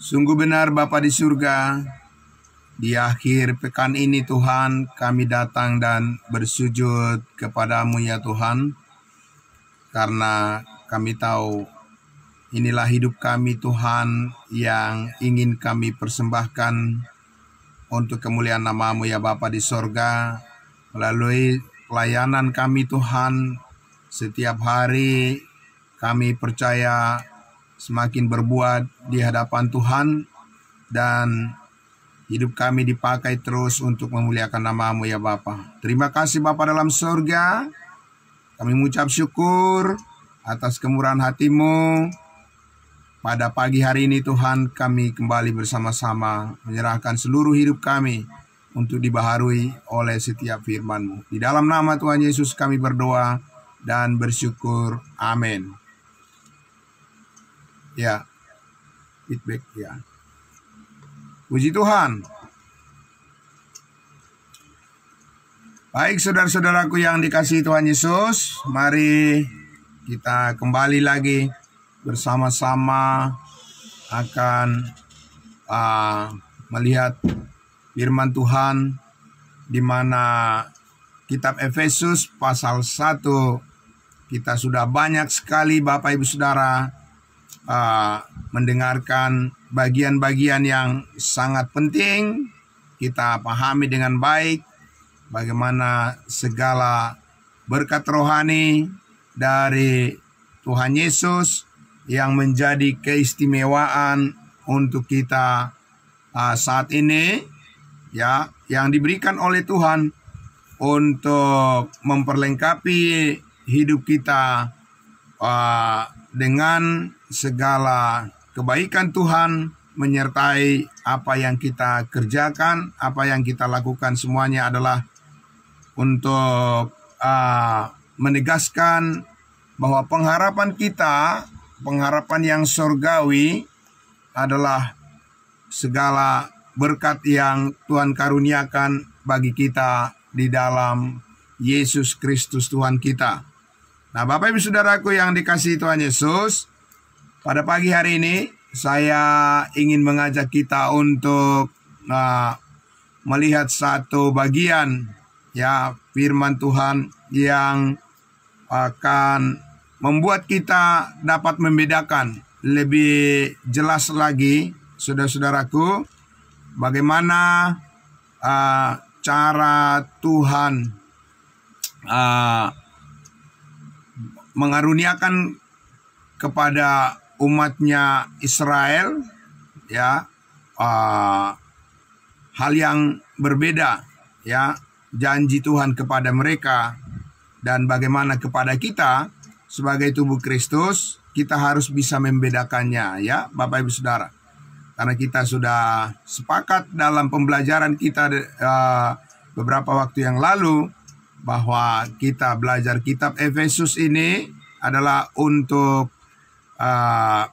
Sungguh benar Bapa di surga, di akhir pekan ini Tuhan kami datang dan bersujud kepadamu ya Tuhan, karena kami tahu inilah hidup kami Tuhan yang ingin kami persembahkan untuk kemuliaan namamu ya Bapa di surga. Melalui pelayanan kami Tuhan, setiap hari kami percaya semakin berbuat di hadapan Tuhan, dan hidup kami dipakai terus untuk memuliakan namamu ya Bapa. Terima kasih Bapa dalam surga. Kami mengucap syukur atas kemurahan hatimu. Pada pagi hari ini Tuhan, kami kembali bersama-sama menyerahkan seluruh hidup kami untuk dibaharui oleh setiap firman-Mu. Di dalam nama Tuhan Yesus kami berdoa dan bersyukur. Amin. Ya, feedback ya. Puji Tuhan. Baik saudara-saudaraku yang dikasihi Tuhan Yesus, mari kita kembali lagi bersama-sama akan melihat firman Tuhan, di mana kitab Efesus pasal 1 kita sudah banyak sekali Bapak Ibu Saudara mendengarkan bagian-bagian yang sangat penting. Kita pahami dengan baik bagaimana segala berkat rohani dari Tuhan Yesus yang menjadi keistimewaan untuk kita saat ini, ya, yang diberikan oleh Tuhan untuk memperlengkapi hidup kita dengan segala kebaikan Tuhan menyertai apa yang kita kerjakan, apa yang kita lakukan, semuanya adalah untuk menegaskan bahwa pengharapan kita, pengharapan yang surgawi adalah segala berkat yang Tuhan karuniakan bagi kita di dalam Yesus Kristus Tuhan kita. Nah, Bapak Ibu Saudaraku yang dikasihi Tuhan Yesus, pada pagi hari ini saya ingin mengajak kita untuk melihat satu bagian ya firman Tuhan yang akan membuat kita dapat membedakan lebih jelas lagi, saudara-saudaraku, bagaimana cara Tuhan mengaruniakan kepada umatnya Israel ya hal yang berbeda, ya, janji Tuhan kepada mereka, dan bagaimana kepada kita sebagai tubuh Kristus kita harus bisa membedakannya ya Bapak Ibu Saudara. Karena kita sudah sepakat dalam pembelajaran kita beberapa waktu yang lalu bahwa kita belajar kitab Efesus ini adalah untuk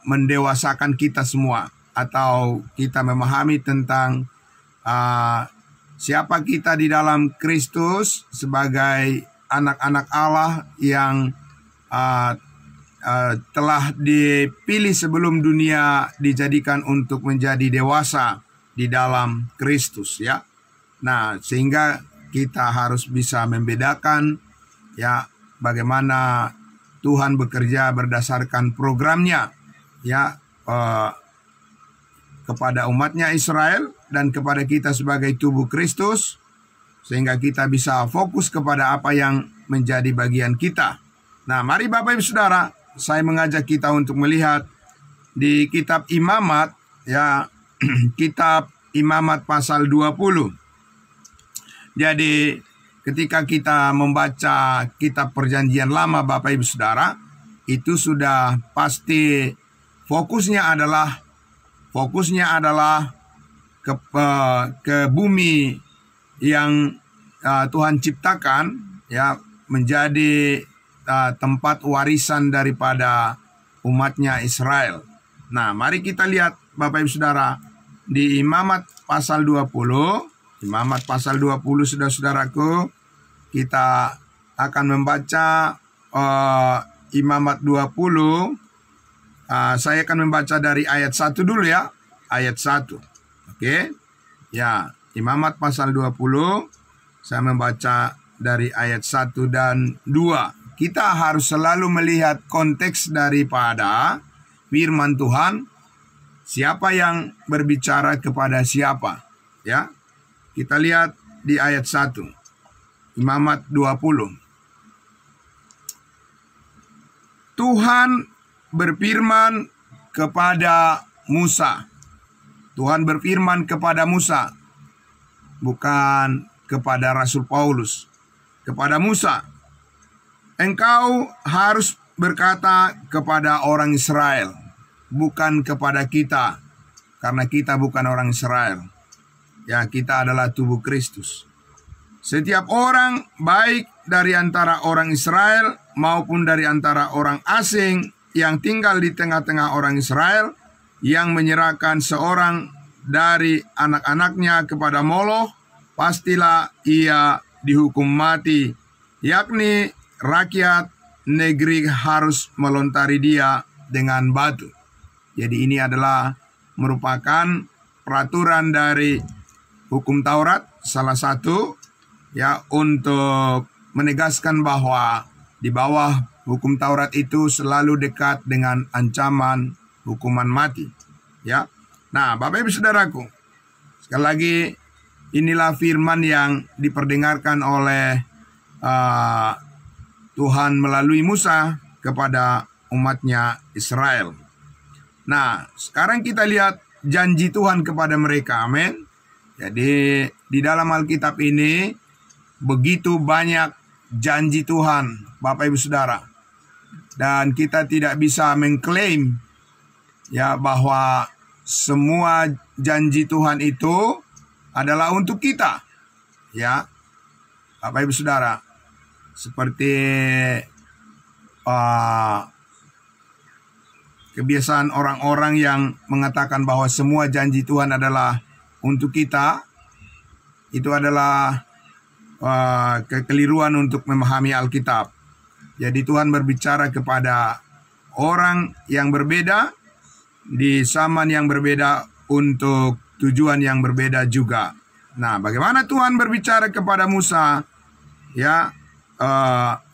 mendewasakan kita semua, atau kita memahami tentang siapa kita di dalam Kristus sebagai anak-anak Allah yang telah dipilih sebelum dunia dijadikan untuk menjadi dewasa di dalam Kristus ya. Nah, sehingga kita harus bisa membedakan ya bagaimana Tuhan bekerja berdasarkan programnya ya kepada umatnya Israel dan kepada kita sebagai tubuh Kristus, sehingga kita bisa fokus kepada apa yang menjadi bagian kita. Nah, mari Bapak Ibu Saudara, saya mengajak kita untuk melihat di kitab Imamat ya, kitab Imamat pasal 20. Jadi ketika kita membaca kitab Perjanjian Lama Bapak Ibu Saudara, itu sudah pasti fokusnya adalah ke bumi yang Tuhan ciptakan ya, menjadi tempat warisan daripada umatnya Israel. Nah, mari kita lihat Bapak Ibu Saudara di Imamat pasal 20. Imamat pasal 20, saudara-saudaraku, kita akan membaca Imamat 20. Saya akan membaca dari ayat 1 dulu ya. ayat 1. Oke. Ya, Imamat pasal 20, saya membaca dari ayat 1 dan 2. Kita harus selalu melihat konteks daripada firman Tuhan, siapa yang berbicara kepada siapa. Ya, kita lihat di ayat 1, Imamat 20. Tuhan berfirman kepada Musa. Tuhan berfirman kepada Musa, bukan kepada Rasul Paulus. Kepada Musa, engkau harus berkata kepada orang Israel, bukan kepada kita, karena kita bukan orang Israel. Ya, kita adalah tubuh Kristus. Setiap orang, baik dari antara orang Israel maupun dari antara orang asing yang tinggal di tengah-tengah orang Israel, yang menyerahkan seorang dari anak-anaknya kepada Moloch, pastilah ia dihukum mati, yakni rakyat negeri harus melontari dia dengan batu. Jadi ini adalah merupakan peraturan dari hukum Taurat, salah satu ya, untuk menegaskan bahwa di bawah hukum Taurat itu selalu dekat dengan ancaman hukuman mati. Ya, nah Bapak Ibu Saudaraku, sekali lagi inilah firman yang diperdengarkan oleh Tuhan melalui Musa kepada umatnya Israel. Nah, sekarang kita lihat janji Tuhan kepada mereka. Amin. Jadi di dalam Alkitab ini begitu banyak janji Tuhan, Bapak Ibu Saudara. Dan kita tidak bisa mengklaim ya bahwa semua janji Tuhan itu adalah untuk kita. Ya, Bapak Ibu Saudara, seperti kebiasaan orang-orang yang mengatakan bahwa semua janji Tuhan adalah untuk kita, itu adalah kekeliruan untuk memahami Alkitab. Jadi Tuhan berbicara kepada orang yang berbeda, di zaman yang berbeda, untuk tujuan yang berbeda juga. Nah, bagaimana Tuhan berbicara kepada Musa ya,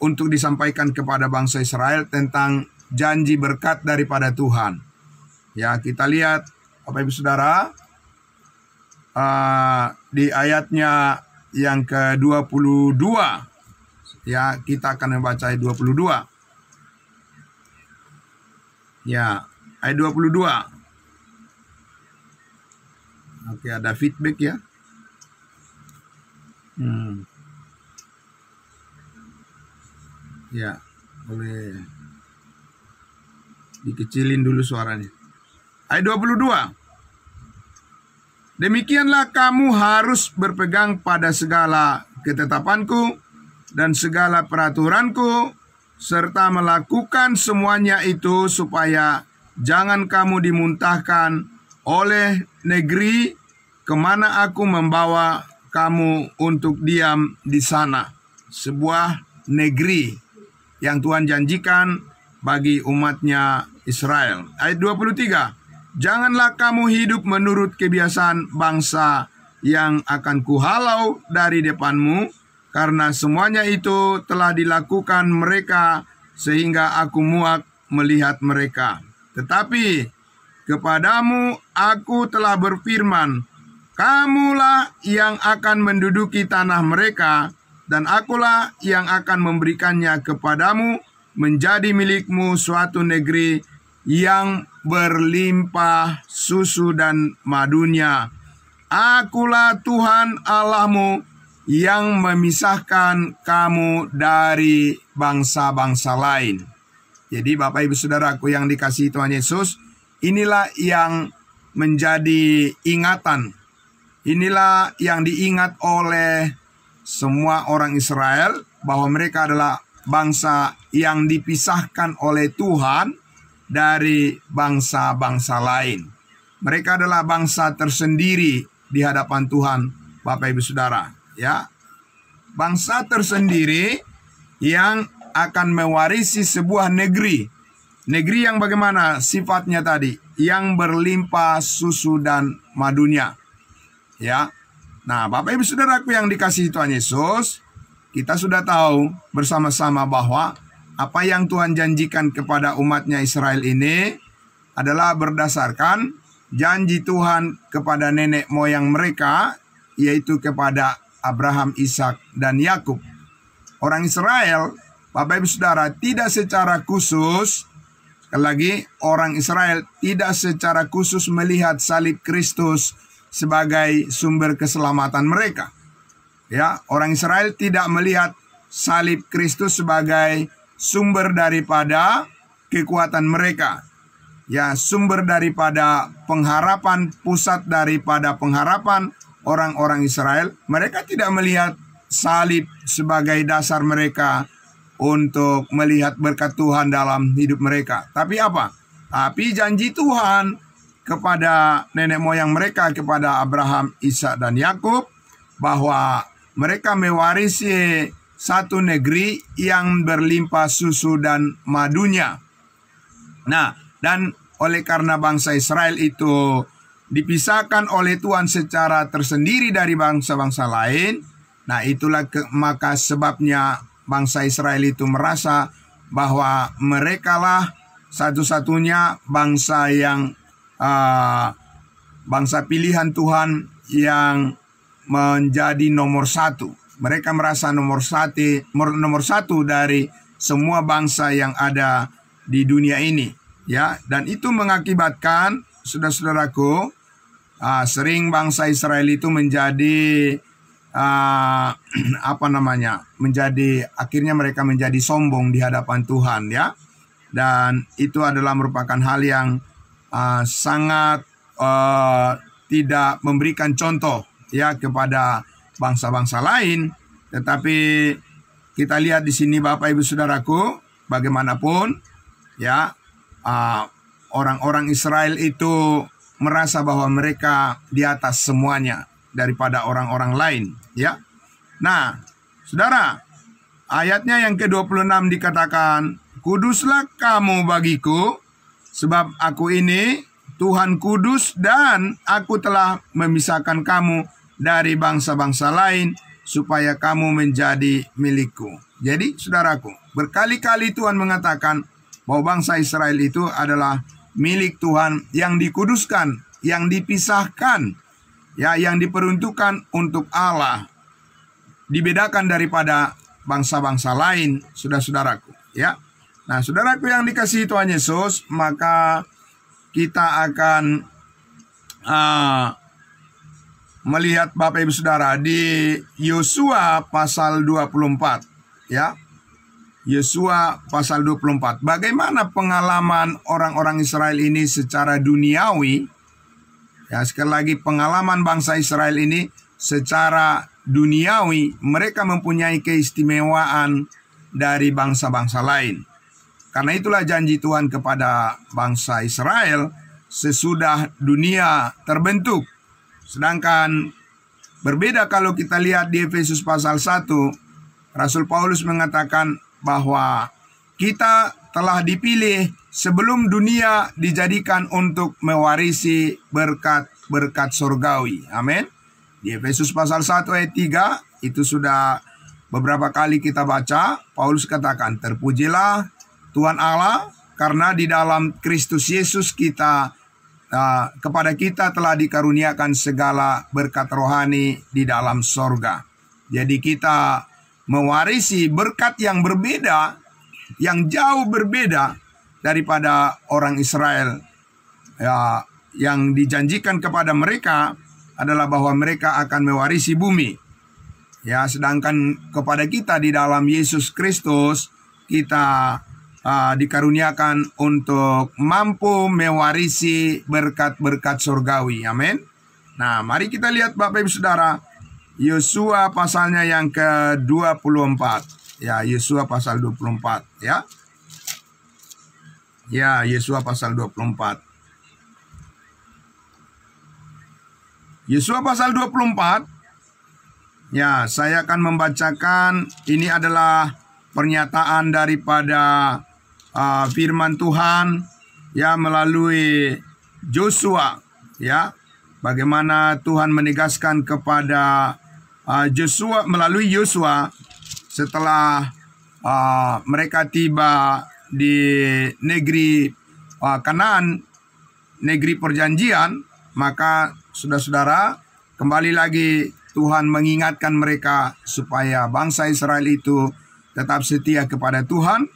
untuk disampaikan kepada bangsa Israel tentang janji berkat daripada Tuhan. Ya, kita lihat Bapak Ibu Saudara, di ayatnya yang ke-22. Ya, kita akan membaca ayat 22. Ya, ayat 22. Oke, ada feedback ya. Ya, boleh dikecilin dulu suaranya. Ayat 22. Demikianlah kamu harus berpegang pada segala ketetapanku dan segala peraturanku, serta melakukan semuanya itu supaya jangan kamu dimuntahkan oleh negeri kemana aku membawa kamu untuk diam di sana. Sebuah negeri yang Tuhan janjikan bagi umatnya Israel. Ayat 23. Janganlah kamu hidup menurut kebiasaan bangsa yang akan kuhalau dari depanmu, karena semuanya itu telah dilakukan mereka sehingga aku muak melihat mereka. Tetapi kepadamu aku telah berfirman, kamulah yang akan menduduki tanah mereka, dan akulah yang akan memberikannya kepadamu menjadi milikmu, suatu negeri yang berlimpah susu dan madunya. Akulah Tuhan Allahmu yang memisahkan kamu dari bangsa-bangsa lain. Jadi Bapak Ibu Saudaraku yang dikasihi Tuhan Yesus, inilah yang menjadi ingatan. Inilah yang diingat oleh semua orang Israel, bahwa mereka adalah bangsa yang dipisahkan oleh Tuhan dari bangsa-bangsa lain. Mereka adalah bangsa tersendiri di hadapan Tuhan, Bapak Ibu Saudara. Ya, bangsa tersendiri yang akan mewarisi sebuah negeri Negeri yang bagaimana sifatnya tadi? Yang berlimpah susu dan madunya. Ya. Nah, Bapak Ibu Saudaraku yang dikasihi Tuhan Yesus, kita sudah tahu bersama-sama bahwa apa yang Tuhan janjikan kepada umatnya Israel ini adalah berdasarkan janji Tuhan kepada nenek moyang mereka, yaitu kepada Abraham, Ishak, dan Yakub. Orang Israel, Bapak Ibu Saudara, tidak secara khusus, sekali lagi, orang Israel tidak secara khusus melihat salib Kristus sebagai sumber keselamatan mereka. Ya, orang Israel tidak melihat salib Kristus sebagai sumber daripada kekuatan mereka. Ya, sumber daripada pengharapan, pusat daripada pengharapan orang-orang Israel. Mereka tidak melihat salib sebagai dasar mereka untuk melihat berkat Tuhan dalam hidup mereka. Tapi apa? Tapi janji Tuhan kepada nenek moyang mereka, kepada Abraham, Ishak, dan Yakub, bahwa mereka mewarisi satu negeri yang berlimpah susu dan madunya. Nah, dan oleh karena bangsa Israel itu dipisahkan oleh Tuhan secara tersendiri dari bangsa-bangsa lain, nah itulah maka sebabnya bangsa Israel itu merasa bahwa merekalah satu-satunya bangsa yang bangsa pilihan Tuhan yang menjadi nomor satu. Mereka merasa nomor satu dari semua bangsa yang ada di dunia ini, ya. Dan itu mengakibatkan, saudara-saudaraku, sering bangsa Israel itu menjadi akhirnya mereka menjadi sombong di hadapan Tuhan, ya. Dan itu adalah merupakan hal yang sangat tidak memberikan contoh, ya, kepada bangsa-bangsa lain. Tetapi kita lihat di sini, Bapak Ibu Saudaraku, bagaimanapun, ya, orang-orang Israel itu merasa bahwa mereka di atas semuanya daripada orang-orang lain, ya. Nah, saudara, ayatnya yang ke-26 dikatakan, "Kuduslah kamu bagiku, sebab aku ini Tuhan kudus, dan aku telah memisahkan kamu dari bangsa-bangsa lain, supaya kamu menjadi milikku." Jadi, saudaraku, berkali-kali Tuhan mengatakan bahwa bangsa Israel itu adalah milik Tuhan, yang dikuduskan, yang dipisahkan, ya, yang diperuntukkan untuk Allah, dibedakan daripada bangsa-bangsa lain, saudara-saudaraku, ya. Nah, saudaraku yang dikasihi Tuhan Yesus, maka kita akan melihat, Bapak Ibu Saudara, di Yosua pasal 24, ya. Yosua pasal 24. Bagaimana pengalaman orang-orang Israel ini secara duniawi? Ya, sekali lagi, pengalaman bangsa Israel ini secara duniawi, mereka mempunyai keistimewaan dari bangsa-bangsa lain. Karena itulah janji Tuhan kepada bangsa Israel sesudah dunia terbentuk. Sedangkan berbeda kalau kita lihat di Efesus pasal 1, Rasul Paulus mengatakan bahwa kita telah dipilih sebelum dunia dijadikan untuk mewarisi berkat-berkat surgawi. Amin. Di Efesus pasal 1 ayat 3, itu sudah beberapa kali kita baca. Paulus katakan, "Terpujilah Tuhan Allah, karena di dalam Kristus Yesus kepada kita telah dikaruniakan segala berkat rohani di dalam sorga." Jadi kita mewarisi berkat yang berbeda, yang jauh berbeda daripada orang Israel. Ya, yang dijanjikan kepada mereka adalah bahwa mereka akan mewarisi bumi. Ya, sedangkan kepada kita di dalam Yesus Kristus, kita dikaruniakan untuk mampu mewarisi berkat-berkat surgawi. Amin. Nah, mari kita lihat, Bapak Ibu Saudara, Yosua pasalnya yang ke-24. Ya, Yosua pasal 24, ya. Ya, Yosua pasal 24. Yosua pasal 24. Ya, saya akan membacakan, ini adalah pernyataan daripada firman Tuhan ya melalui Joshua, ya, bagaimana Tuhan menegaskan kepada Joshua melalui Yosua setelah mereka tiba di negeri Kanaan, negeri perjanjian. Maka saudara-saudara, kembali lagi Tuhan mengingatkan mereka supaya bangsa Israel itu tetap setia kepada Tuhan,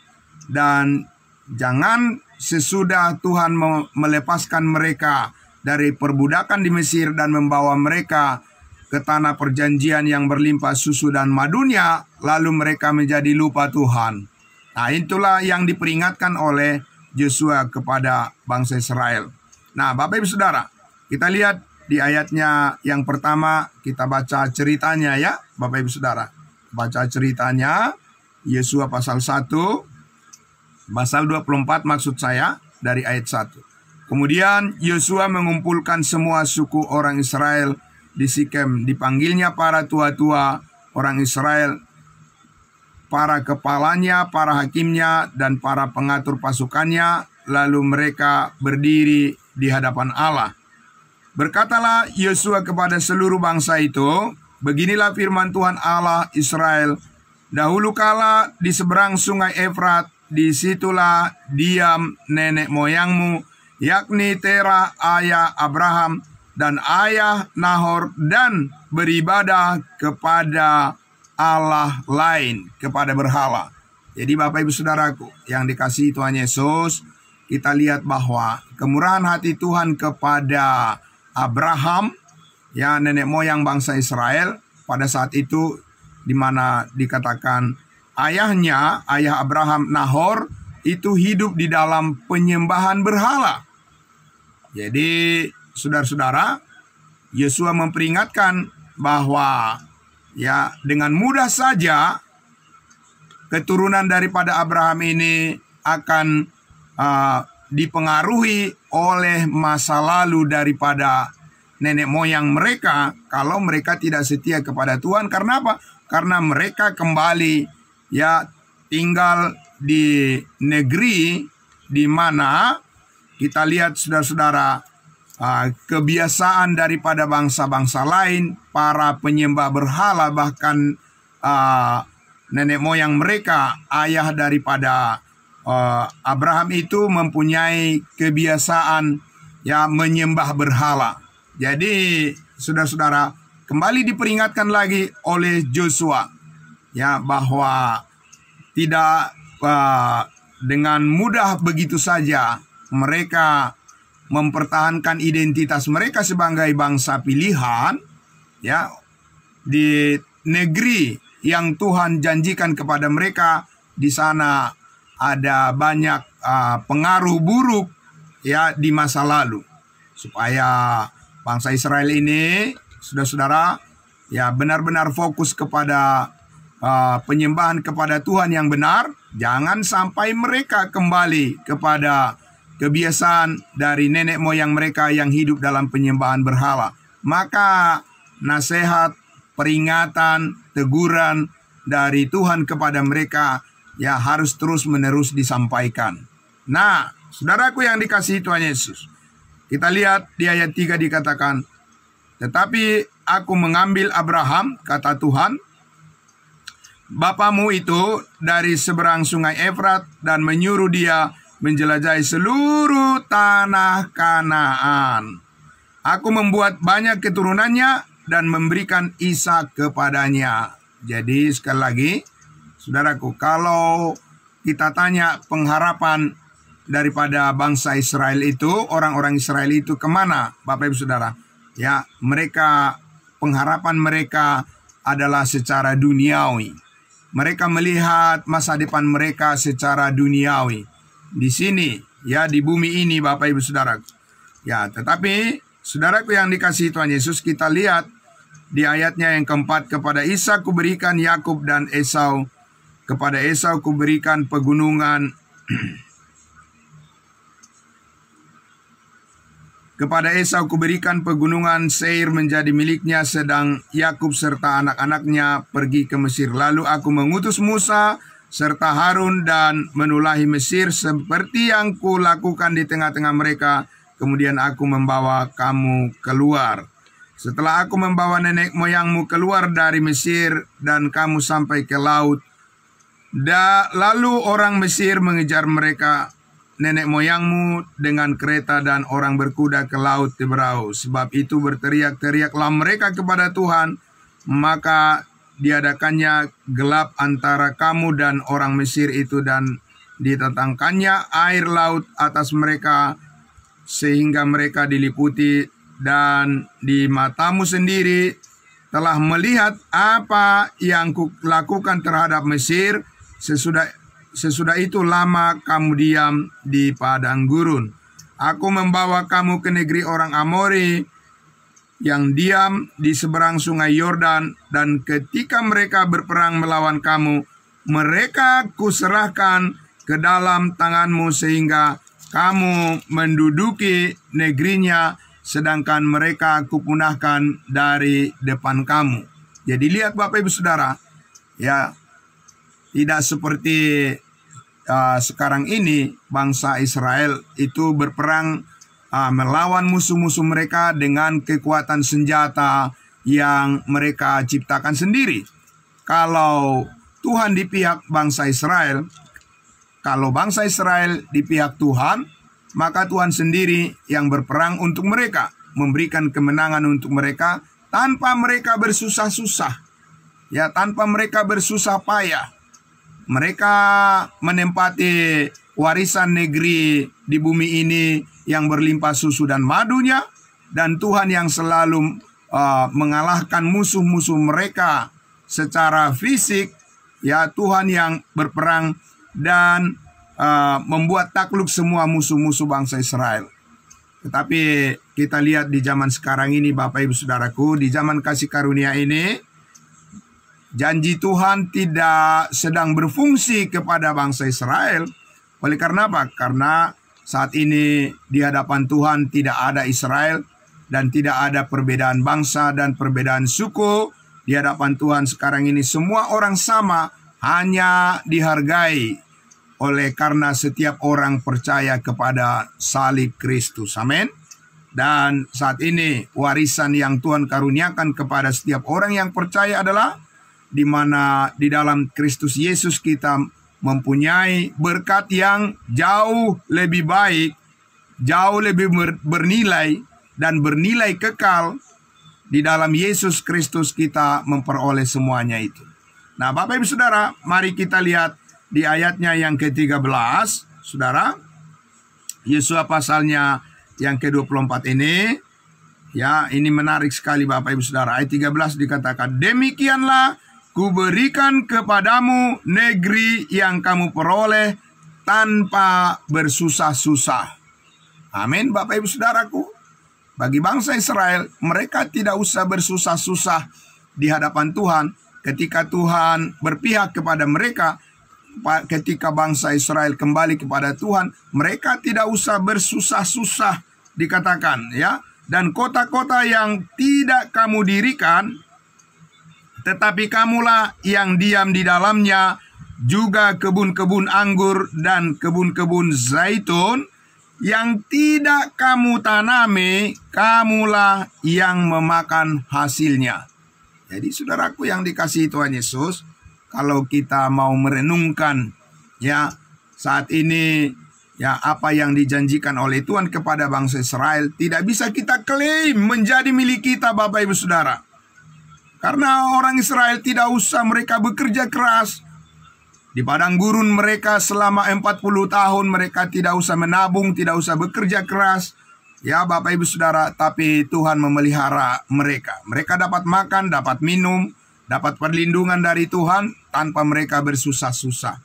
dan jangan sesudah Tuhan melepaskan mereka dari perbudakan di Mesir dan membawa mereka ke tanah perjanjian yang berlimpah susu dan madunya, lalu mereka menjadi lupa Tuhan. Nah, itulah yang diperingatkan oleh Joshua kepada bangsa Israel. Nah, Bapak Ibu Saudara, kita lihat di ayatnya yang pertama, kita baca ceritanya ya, Bapak Ibu Saudara. Baca ceritanya, Yosua pasal 1, pasal 24 maksud saya, dari ayat 1. Kemudian Yosua mengumpulkan semua suku orang Israel di Sikem. Dipanggilnya para tua-tua orang Israel, para kepalanya, para hakimnya, dan para pengatur pasukannya. Lalu mereka berdiri di hadapan Allah. Berkatalah Yosua kepada seluruh bangsa itu, beginilah firman Tuhan Allah Israel. Dahulu kala di seberang sungai Efrat, disitulah diam nenek moyangmu, yakni Terah ayah Abraham dan ayah Nahor, dan beribadah kepada Allah lain, kepada berhala. Jadi Bapak Ibu Saudaraku yang dikasihi Tuhan Yesus, kita lihat bahwa kemurahan hati Tuhan kepada Abraham, ya, nenek moyang bangsa Israel pada saat itu, di mana dikatakan ayahnya, ayah Abraham, Nahor, itu hidup di dalam penyembahan berhala. Jadi saudara-saudara, Yosua memperingatkan bahwa ya dengan mudah saja keturunan daripada Abraham ini akan dipengaruhi oleh masa lalu daripada nenek moyang mereka kalau mereka tidak setia kepada Tuhan. Karena apa? Karena mereka kembali ya tinggal di negeri di mana kita lihat saudara-saudara kebiasaan daripada bangsa-bangsa lain, para penyembah berhala, bahkan nenek moyang mereka, ayah daripada Abraham itu mempunyai kebiasaan ya menyembah berhala. Jadi saudara-saudara, kembali diperingatkan lagi oleh Joshua ya bahwa tidak dengan mudah begitu saja mereka mempertahankan identitas mereka sebagai bangsa pilihan ya di negeri yang Tuhan janjikan kepada mereka. Di sana ada banyak pengaruh buruk ya di masa lalu, supaya bangsa Israel ini saudara-saudara ya benar-benar fokus kepada penyembahan kepada Tuhan yang benar. Jangan sampai mereka kembali kepada kebiasaan dari nenek moyang mereka yang hidup dalam penyembahan berhala. Maka nasihat, peringatan, teguran dari Tuhan kepada mereka ya harus terus-menerus disampaikan. Nah, saudaraku yang dikasihi Tuhan Yesus, kita lihat di ayat 3 dikatakan, tetapi aku mengambil Abraham, kata Tuhan, bapamu itu dari seberang sungai Efrat, dan menyuruh dia menjelajahi seluruh tanah Kanaan. Aku membuat banyak keturunannya dan memberikan Ishak kepadanya. Jadi sekali lagi, saudaraku, kalau kita tanya pengharapan daripada bangsa Israel itu, orang-orang Israel itu kemana, Bapak Ibu Saudara? Ya, mereka, pengharapan mereka adalah secara duniawi. Mereka melihat masa depan mereka secara duniawi. Di sini, ya di bumi ini Bapak Ibu Saudara. Ya, tetapi saudaraku yang dikasihi Tuhan Yesus, kita lihat di ayatnya yang keempat, kepada Ishak kuberikan Yakub dan Esau. Kepada Esau kuberikan pegunungan Kepada Esau kuberikan pegunungan Seir menjadi miliknya, sedang Yakub serta anak-anaknya pergi ke Mesir. Lalu aku mengutus Musa serta Harun dan menulahi Mesir seperti yang kulakukan di tengah-tengah mereka. Kemudian aku membawa kamu keluar. Setelah aku membawa nenek moyangmu keluar dari Mesir dan kamu sampai ke laut, lalu orang Mesir mengejar mereka, nenek moyangmu, dengan kereta dan orang berkuda ke laut Teberau. Sebab itu berteriak-teriaklah mereka kepada Tuhan, maka diadakannya gelap antara kamu dan orang Mesir itu, dan ditetangkannya air laut atas mereka sehingga mereka diliputi. Dan di matamu sendiri telah melihat apa yang kulakukan terhadap Mesir. Sesudah itu lama kamu diam di padang gurun. Aku membawa kamu ke negeri orang Amori yang diam di seberang sungai Yordan, dan ketika mereka berperang melawan kamu, mereka kuserahkan ke dalam tanganmu sehingga kamu menduduki negerinya, sedangkan mereka kupunahkan dari depan kamu. Jadi lihat Bapak Ibu Saudara, ya, tidak seperti sekarang ini bangsa Israel itu berperang melawan musuh-musuh mereka dengan kekuatan senjata yang mereka ciptakan sendiri. Kalau Tuhan di pihak bangsa Israel, kalau bangsa Israel di pihak Tuhan, maka Tuhan sendiri yang berperang untuk mereka, memberikan kemenangan untuk mereka tanpa mereka bersusah-susah, ya, tanpa mereka bersusah payah. Mereka menempati warisan negeri di bumi ini yang berlimpah susu dan madunya, dan Tuhan yang selalu mengalahkan musuh-musuh mereka secara fisik, ya, Tuhan yang berperang dan membuat takluk semua musuh-musuh bangsa Israel. Tetapi kita lihat di zaman sekarang ini Bapak Ibu Saudaraku, di zaman kasih karunia ini, janji Tuhan tidak sedang berfungsi kepada bangsa Israel. Oleh karena apa? Karena saat ini di hadapan Tuhan tidak ada Israel dan tidak ada perbedaan bangsa dan perbedaan suku. Di hadapan Tuhan sekarang ini semua orang sama, hanya dihargai oleh karena setiap orang percaya kepada salib Kristus. Amin. Dan saat ini warisan yang Tuhan karuniakan kepada setiap orang yang percaya adalah di mana di dalam Kristus Yesus kita mempunyai berkat yang jauh lebih baik, jauh lebih bernilai dan bernilai kekal. Di dalam Yesus Kristus kita memperoleh semuanya itu. Nah, Bapak Ibu Saudara, mari kita lihat di ayatnya yang ke-13, Saudara. Yesua pasalnya yang ke-24 ini, ya, ini menarik sekali Bapak Ibu Saudara. Ayat 13 dikatakan, demikianlah kuberikan kepadamu negeri yang kamu peroleh tanpa bersusah-susah. Amin Bapak Ibu Saudaraku. Bagi bangsa Israel, mereka tidak usah bersusah-susah di hadapan Tuhan. Ketika Tuhan berpihak kepada mereka, ketika bangsa Israel kembali kepada Tuhan, mereka tidak usah bersusah-susah, dikatakan, ya. Dan kota-kota yang tidak kamu dirikan, tetapi kamulah yang diam di dalamnya, juga kebun-kebun anggur dan kebun-kebun zaitun yang tidak kamu tanami, kamulah yang memakan hasilnya. Jadi saudaraku yang dikasihi Tuhan Yesus, kalau kita mau merenungkan, ya, saat ini, ya, apa yang dijanjikan oleh Tuhan kepada bangsa Israel tidak bisa kita klaim menjadi milik kita Bapak Ibu Saudara. Karena orang Israel tidak usah mereka bekerja keras. Di padang gurun mereka selama 40 tahun mereka tidak usah menabung, tidak usah bekerja keras. Ya Bapak Ibu Saudara, tapi Tuhan memelihara mereka. Mereka dapat makan, dapat minum, dapat perlindungan dari Tuhan tanpa mereka bersusah-susah.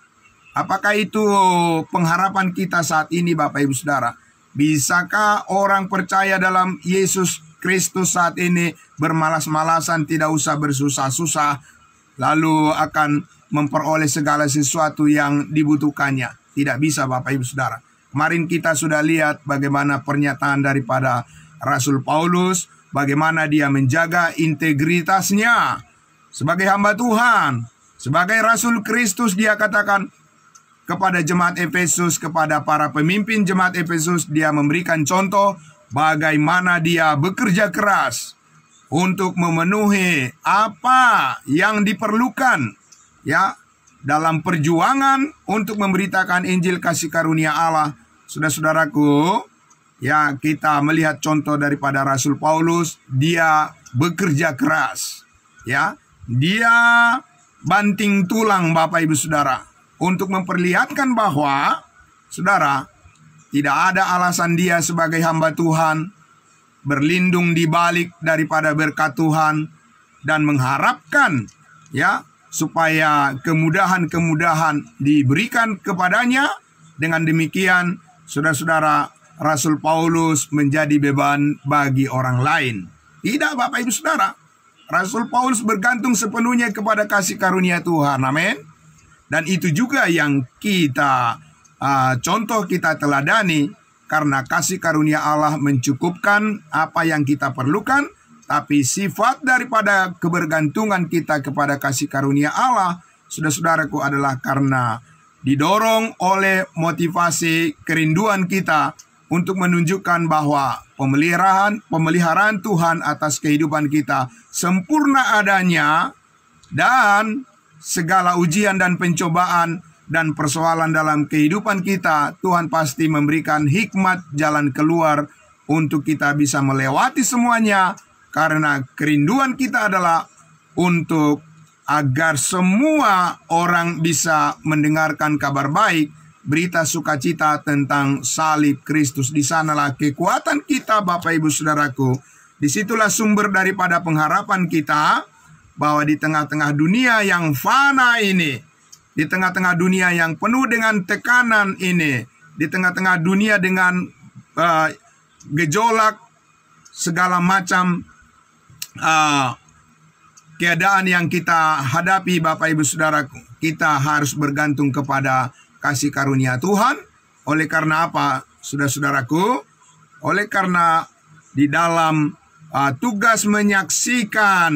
Apakah itu pengharapan kita saat ini Bapak Ibu Saudara? Bisakah orang percaya dalam Yesus Kristus saat ini bermalas-malasan, tidak usah bersusah-susah, lalu akan memperoleh segala sesuatu yang dibutuhkannya? Tidak bisa Bapak Ibu Saudara. Kemarin kita sudah lihat bagaimana pernyataan daripada Rasul Paulus, bagaimana dia menjaga integritasnya sebagai hamba Tuhan, Sebagai Rasul Kristus, dia katakan kepada jemaat Efesus, kepada para pemimpin jemaat Efesus, dia memberikan contoh bagaimana dia bekerja keras untuk memenuhi apa yang diperlukan ya dalam perjuangan untuk memberitakan Injil kasih karunia Allah. Saudara-saudaraku, ya kita melihat contoh daripada Rasul Paulus, dia bekerja keras. Ya, dia banting tulang Bapak Ibu Saudara untuk memperlihatkan bahwa saudara tidak ada alasan dia sebagai hamba Tuhan berlindung di balik daripada berkat Tuhan dan mengharapkan ya supaya kemudahan-kemudahan diberikan kepadanya. Dengan demikian, saudara-saudara, Rasul Paulus menjadi beban bagi orang lain. Tidak, Bapak Ibu Saudara. Rasul Paulus bergantung sepenuhnya kepada kasih karunia Tuhan. Amin. Dan itu juga yang kita contoh kita teladani, karena kasih karunia Allah mencukupkan apa yang kita perlukan. Tapi sifat daripada kebergantungan kita kepada kasih karunia Allah, saudara-saudaraku, adalah karena didorong oleh motivasi kerinduan kita untuk menunjukkan bahwa pemeliharaan Tuhan atas kehidupan kita sempurna adanya, dan segala ujian dan pencobaan dan persoalan dalam kehidupan kita, Tuhan pasti memberikan hikmat jalan keluar untuk kita bisa melewati semuanya, karena kerinduan kita adalah untuk agar semua orang bisa mendengarkan kabar baik, berita sukacita tentang salib Kristus. Di sanalah kekuatan kita, Bapak Ibu Saudaraku. Disitulah sumber daripada pengharapan kita, bahwa di tengah-tengah dunia yang fana ini, di tengah-tengah dunia yang penuh dengan tekanan ini, di tengah-tengah dunia dengan gejolak segala macam keadaan yang kita hadapi, Bapak Ibu Saudaraku, kita harus bergantung kepada kasih karunia Tuhan. Oleh karena apa, saudara-saudaraku? Oleh karena di dalam tugas menyaksikan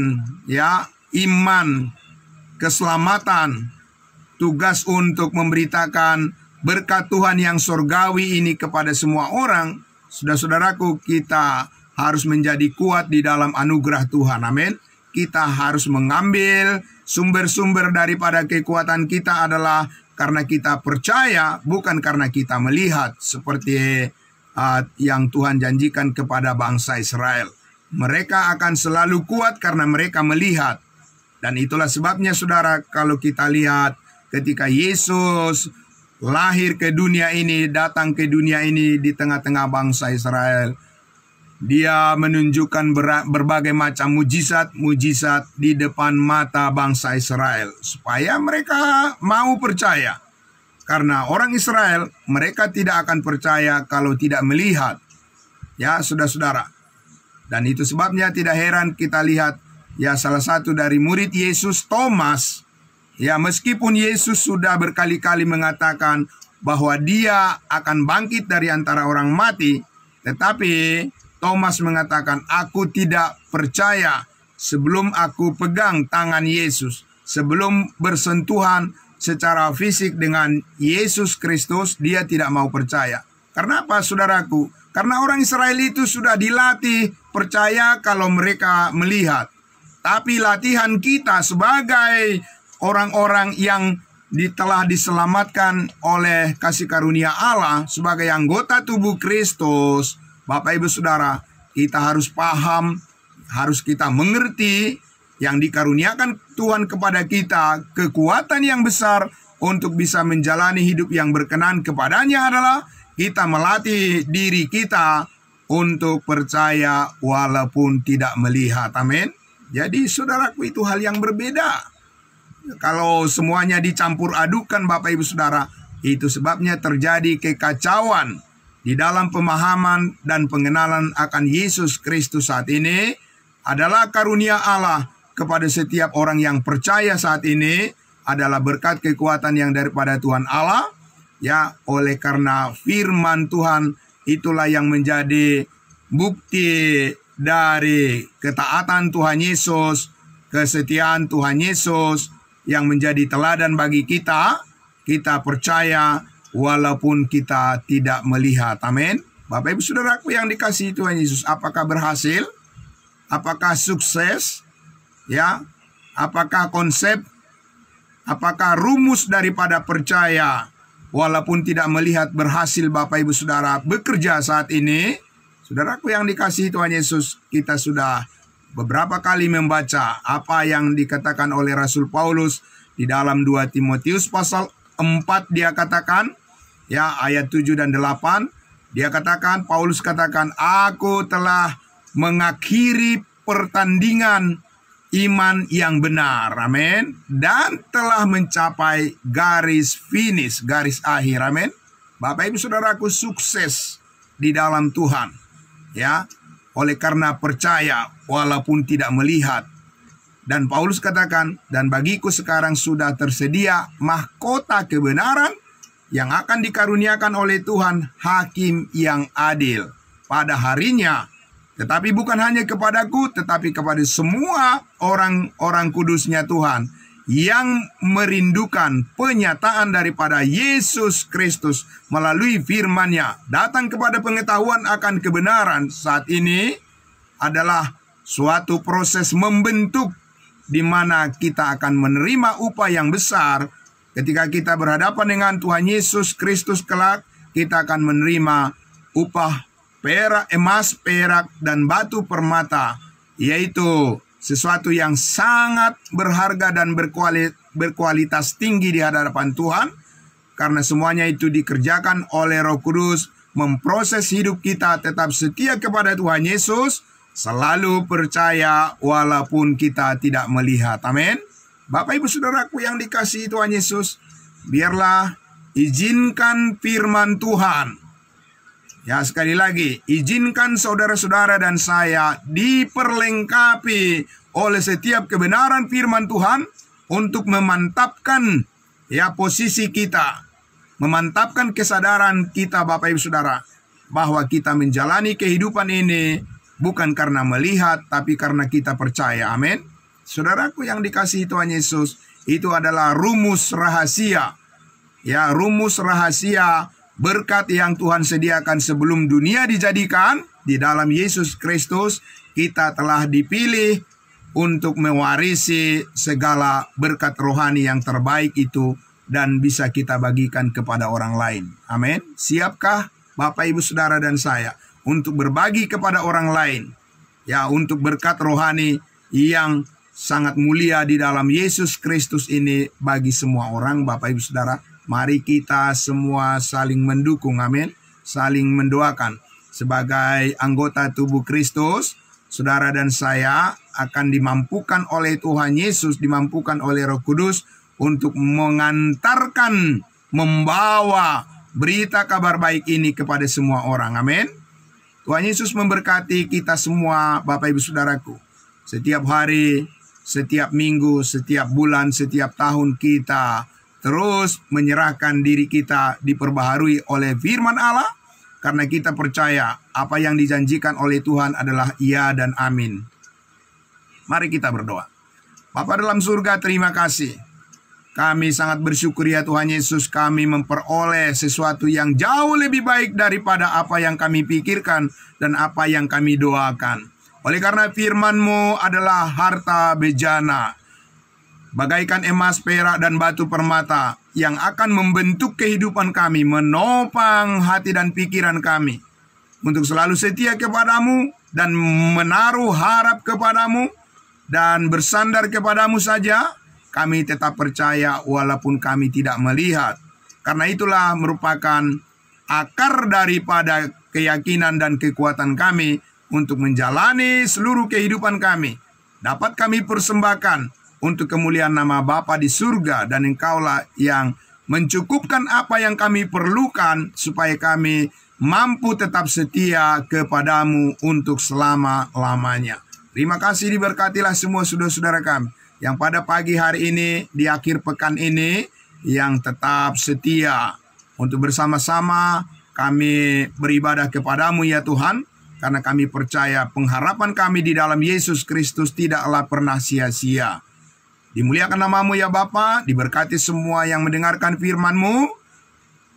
ya iman, keselamatan, tugas untuk memberitakan berkat Tuhan yang surgawi ini kepada semua orang, saudara-saudaraku, kita harus menjadi kuat di dalam anugerah Tuhan. Amin. Kita harus mengambil sumber-sumber daripada kekuatan kita adalah karena kita percaya, bukan karena kita melihat, seperti yang Tuhan janjikan kepada bangsa Israel. Mereka akan selalu kuat karena mereka melihat. Dan itulah sebabnya, saudara, kalau kita lihat ketika Yesus lahir ke dunia ini, datang ke dunia ini di tengah-tengah bangsa Israel, dia menunjukkan berbagai macam mujizat di depan mata bangsa Israel, supaya mereka mau percaya. Karena orang Israel, mereka tidak akan percaya kalau tidak melihat. Ya, saudara-saudara. Dan itu sebabnya tidak heran kita lihat, ya, salah satu dari murid Yesus, Thomas, ya, meskipun Yesus sudah berkali-kali mengatakan bahwa dia akan bangkit dari antara orang mati, tetapi Thomas mengatakan, aku tidak percaya sebelum aku pegang tangan Yesus, sebelum bersentuhan secara fisik dengan Yesus Kristus, dia tidak mau percaya. Karena apa, saudaraku? Karena orang Israel itu sudah dilatih percaya kalau mereka melihat. Tapi latihan kita sebagai orang-orang yang telah diselamatkan oleh kasih karunia Allah, sebagai anggota tubuh Kristus, Bapak Ibu Saudara, kita harus paham, harus kita mengerti yang dikaruniakan Tuhan kepada kita, kekuatan yang besar untuk bisa menjalani hidup yang berkenan kepadanya adalah kita melatih diri kita untuk percaya walaupun tidak melihat. Amin. Jadi saudaraku, itu hal yang berbeda. Kalau semuanya dicampur adukan, Bapak Ibu Saudara, itu sebabnya terjadi kekacauan di dalam pemahaman dan pengenalan akan Yesus Kristus saat ini. Adalah karunia Allah kepada setiap orang yang percaya saat ini, adalah berkat kekuatan yang daripada Tuhan Allah. Ya, oleh karena firman Tuhan itulah yang menjadi bukti dari ketaatan Tuhan Yesus, kesetiaan Tuhan Yesus, yang menjadi teladan bagi kita. Kita percaya walaupun kita tidak melihat. Amin. Bapak Ibu Saudaraku yang dikasihi Tuhan Yesus, apakah berhasil? Apakah sukses? Ya, apakah konsep? Apakah rumus daripada percaya walaupun tidak melihat berhasil Bapak Ibu Saudara bekerja saat ini? Saudaraku yang dikasihi Tuhan Yesus, kita sudah beberapa kali membaca apa yang dikatakan oleh Rasul Paulus di dalam 2 Timotius pasal 4. Dia katakan, ya, ayat 7 dan 8, dia katakan, Paulus katakan, aku telah mengakhiri pertandingan iman yang benar, amin, dan telah mencapai garis finish, garis akhir, amin. Bapak Ibu Saudaraku, sukses di dalam Tuhan, ya, oleh karena percaya walaupun tidak melihat. Dan Paulus katakan, dan bagiku sekarang sudah tersedia mahkota kebenaran yang akan dikaruniakan oleh Tuhan, hakim yang adil pada harinya. Tetapi bukan hanya kepadaku, tetapi kepada semua orang-orang kudusnya Tuhan yang merindukan penyataan daripada Yesus Kristus melalui firman-Nya, datang kepada pengetahuan akan kebenaran. Saat ini adalah suatu proses membentuk di mana kita akan menerima upah yang besar. Ketika kita berhadapan dengan Tuhan Yesus Kristus kelak, kita akan menerima upah perak, emas, perak, dan batu permata, yaitu sesuatu yang sangat berharga dan berkualitas tinggi di hadapan Tuhan, karena semuanya itu dikerjakan oleh Roh Kudus, memproses hidup kita tetap setia kepada Tuhan Yesus, selalu percaya walaupun kita tidak melihat. Amin. Bapak Ibu Saudaraku yang dikasihi Tuhan Yesus, biarlah izinkan firman Tuhan. Ya, sekali lagi, izinkan saudara-saudara dan saya diperlengkapi oleh setiap kebenaran firman Tuhan untuk memantapkan, ya, posisi kita, memantapkan kesadaran kita Bapak Ibu Saudara, bahwa kita menjalani kehidupan ini bukan karena melihat, tapi karena kita percaya. Amin. Saudaraku yang dikasihi Tuhan Yesus, itu adalah rumus rahasia. Ya, rumus rahasia berkat yang Tuhan sediakan sebelum dunia dijadikan. Di dalam Yesus Kristus kita telah dipilih untuk mewarisi segala berkat rohani yang terbaik itu, dan bisa kita bagikan kepada orang lain. Amin. Siapkah Bapak Ibu Saudara dan saya untuk berbagi kepada orang lain, ya, untuk berkat rohani yang sangat mulia di dalam Yesus Kristus ini bagi semua orang? Bapak Ibu Saudara, mari kita semua saling mendukung, amin, saling mendoakan. Sebagai anggota tubuh Kristus, saudara dan saya akan dimampukan oleh Tuhan Yesus, dimampukan oleh Roh Kudus untuk mengantarkan, membawa berita kabar baik ini kepada semua orang, amin. Tuhan Yesus memberkati kita semua Bapak Ibu Saudaraku. Setiap hari, setiap minggu, setiap bulan, setiap tahun kita terus menyerahkan diri kita diperbaharui oleh firman Allah, karena kita percaya apa yang dijanjikan oleh Tuhan adalah iya dan amin. Mari kita berdoa. Bapa dalam surga, terima kasih. Kami sangat bersyukur ya Tuhan Yesus, kami memperoleh sesuatu yang jauh lebih baik daripada apa yang kami pikirkan dan apa yang kami doakan. Oleh karena firman-Mu adalah harta bejana, bagaikan emas, perak, dan batu permata yang akan membentuk kehidupan kami, menopang hati dan pikiran kami untuk selalu setia kepadamu dan menaruh harap kepadamu dan bersandar kepadamu saja. Kami tetap percaya walaupun kami tidak melihat. Karena itulah merupakan akar daripada keyakinan dan kekuatan kami untuk menjalani seluruh kehidupan kami. Dapat kami persembahkan untuk kemuliaan nama Bapa di surga, dan Engkaulah yang mencukupkan apa yang kami perlukan supaya kami mampu tetap setia kepadamu untuk selama-lamanya. Terima kasih, diberkatilah semua saudara-saudara kami yang pada pagi hari ini, di akhir pekan ini, yang tetap setia untuk bersama-sama kami beribadah kepadamu ya Tuhan, karena kami percaya pengharapan kami di dalam Yesus Kristus tidaklah pernah sia-sia. Dimuliakan namamu ya Bapa, diberkati semua yang mendengarkan firman-Mu.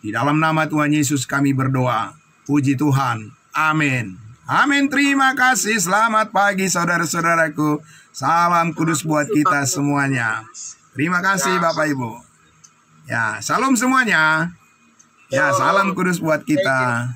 Di dalam nama Tuhan Yesus kami berdoa. Puji Tuhan. Amin. Amin. Terima kasih. Selamat pagi saudara-saudaraku. Salam kudus buat kita semuanya. Terima kasih Bapak Ibu. Ya, salam semuanya. Ya, salam kudus buat kita.